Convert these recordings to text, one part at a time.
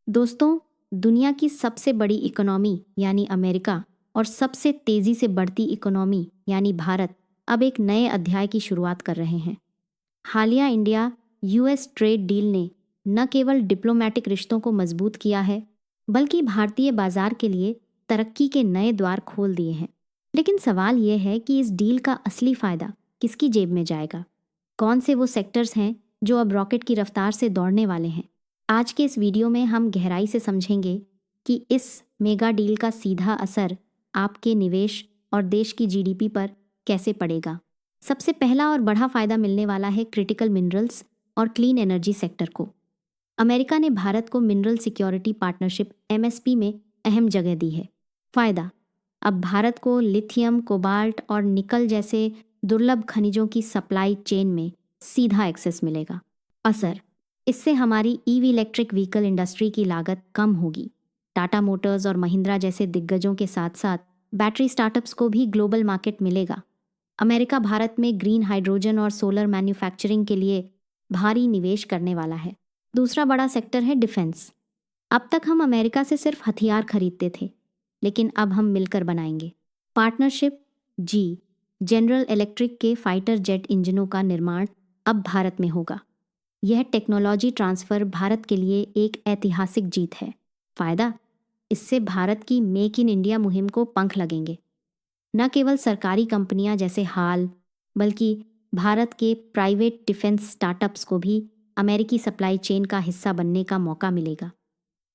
दोस्तों, दुनिया की सबसे बड़ी इकोनॉमी यानी अमेरिका और सबसे तेजी से बढ़ती इकोनॉमी यानी भारत अब एक नए अध्याय की शुरुआत कर रहे हैं। हालिया इंडिया यूएस ट्रेड डील ने न केवल डिप्लोमेटिक रिश्तों को मजबूत किया है, बल्कि भारतीय बाजार के लिए तरक्की के नए द्वार खोल दिए हैं। लेकिन सवाल यह है कि इस डील का असली फायदा किसकी जेब में जाएगा? कौन से वो सेक्टर्स हैं जो अब रॉकेट की रफ्तार से दौड़ने वाले हैं? आज के इस वीडियो में हम गहराई से समझेंगे कि इस मेगा डील का सीधा असर आपके निवेश और देश की जीडीपी पर कैसे पड़ेगा। सबसे पहला और बड़ा फायदा मिलने वाला है क्रिटिकल मिनरल्स और क्लीन एनर्जी सेक्टर को। अमेरिका ने भारत को मिनरल सिक्योरिटी पार्टनरशिप एमएसपी में अहम जगह दी है। फायदा, अब भारत को लिथियम, कोबाल्ट और निकल जैसे दुर्लभ खनिजों की सप्लाई चेन में सीधा एक्सेस मिलेगा। असर, इससे हमारी ईवी इलेक्ट्रिक व्हीकल इंडस्ट्री की लागत कम होगी। टाटा मोटर्स और महिंद्रा जैसे दिग्गजों के साथ साथ बैटरी स्टार्टअप्स को भी ग्लोबल मार्केट मिलेगा। अमेरिका भारत में ग्रीन हाइड्रोजन और सोलर मैन्युफैक्चरिंग के लिए भारी निवेश करने वाला है। दूसरा बड़ा सेक्टर है डिफेंस। अब तक हम अमेरिका से सिर्फ हथियार खरीदते थे, लेकिन अब हम मिलकर बनाएंगे। पार्टनरशिप जी, जनरल इलेक्ट्रिक के फाइटर जेट इंजनों का निर्माण अब भारत में होगा। यह टेक्नोलॉजी ट्रांसफ़र भारत के लिए एक ऐतिहासिक जीत है। फ़ायदा, इससे भारत की मेक इन इंडिया मुहिम को पंख लगेंगे। न केवल सरकारी कंपनियां जैसे हाल, बल्कि भारत के प्राइवेट डिफेंस स्टार्टअप्स को भी अमेरिकी सप्लाई चेन का हिस्सा बनने का मौका मिलेगा।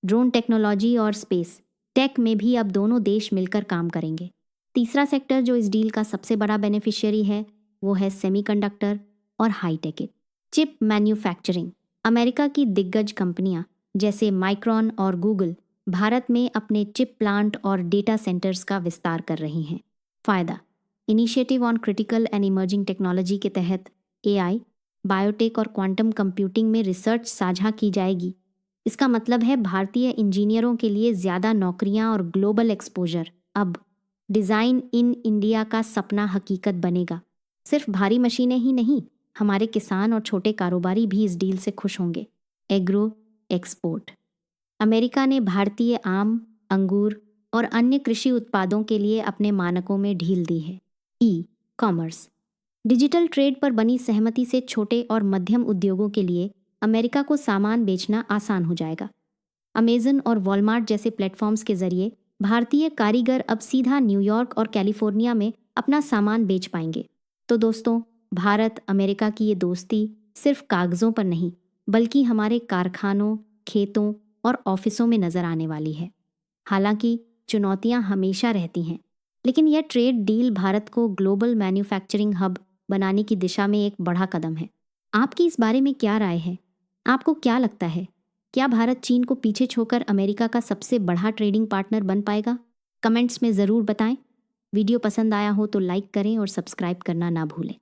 ड्रोन टेक्नोलॉजी और स्पेस टेक में भी अब दोनों देश मिलकर काम करेंगे। तीसरा सेक्टर जो इस डील का सबसे बड़ा बेनिफिशियरी है, वो है सेमीकंडक्टर और हाईटेक चिप मैन्युफैक्चरिंग। अमेरिका की दिग्गज कंपनियां जैसे माइक्रॉन और गूगल भारत में अपने चिप प्लांट और डेटा सेंटर्स का विस्तार कर रही हैं। फ़ायदा, initiative on critical and emerging technology के तहत एआई, बायोटेक और क्वांटम कंप्यूटिंग में रिसर्च साझा की जाएगी। इसका मतलब है भारतीय इंजीनियरों के लिए ज़्यादा नौकरियां और ग्लोबल एक्सपोजर। अब डिज़ाइन इन इंडिया का सपना हकीकत बनेगा। सिर्फ भारी मशीनें ही नहीं, हमारे किसान और छोटे कारोबारी भी इस डील से खुश होंगे। एग्रो एक्सपोर्ट, अमेरिका ने भारतीय आम, अंगूर और अन्य कृषि उत्पादों के लिए अपने मानकों में ढील दी है। ई कॉमर्स, डिजिटल ट्रेड पर बनी सहमति से छोटे और मध्यम उद्योगों के लिए अमेरिका को सामान बेचना आसान हो जाएगा। अमेजन और वॉलमार्ट जैसे प्लेटफॉर्म्स के जरिए भारतीय कारीगर अब सीधा न्यूयॉर्क और कैलिफोर्निया में अपना सामान बेच पाएंगे। तो दोस्तों, भारत अमेरिका की ये दोस्ती सिर्फ कागज़ों पर नहीं, बल्कि हमारे कारखानों, खेतों और ऑफिसों में नज़र आने वाली है। हालांकि चुनौतियां हमेशा रहती हैं, लेकिन यह ट्रेड डील भारत को ग्लोबल मैन्युफैक्चरिंग हब बनाने की दिशा में एक बड़ा कदम है। आपकी इस बारे में क्या राय है? आपको क्या लगता है, क्या भारत चीन को पीछे छोड़कर अमेरिका का सबसे बड़ा ट्रेडिंग पार्टनर बन पाएगा? कमेंट्स में ज़रूर बताएं। वीडियो पसंद आया हो तो लाइक करें और सब्सक्राइब करना ना भूलें।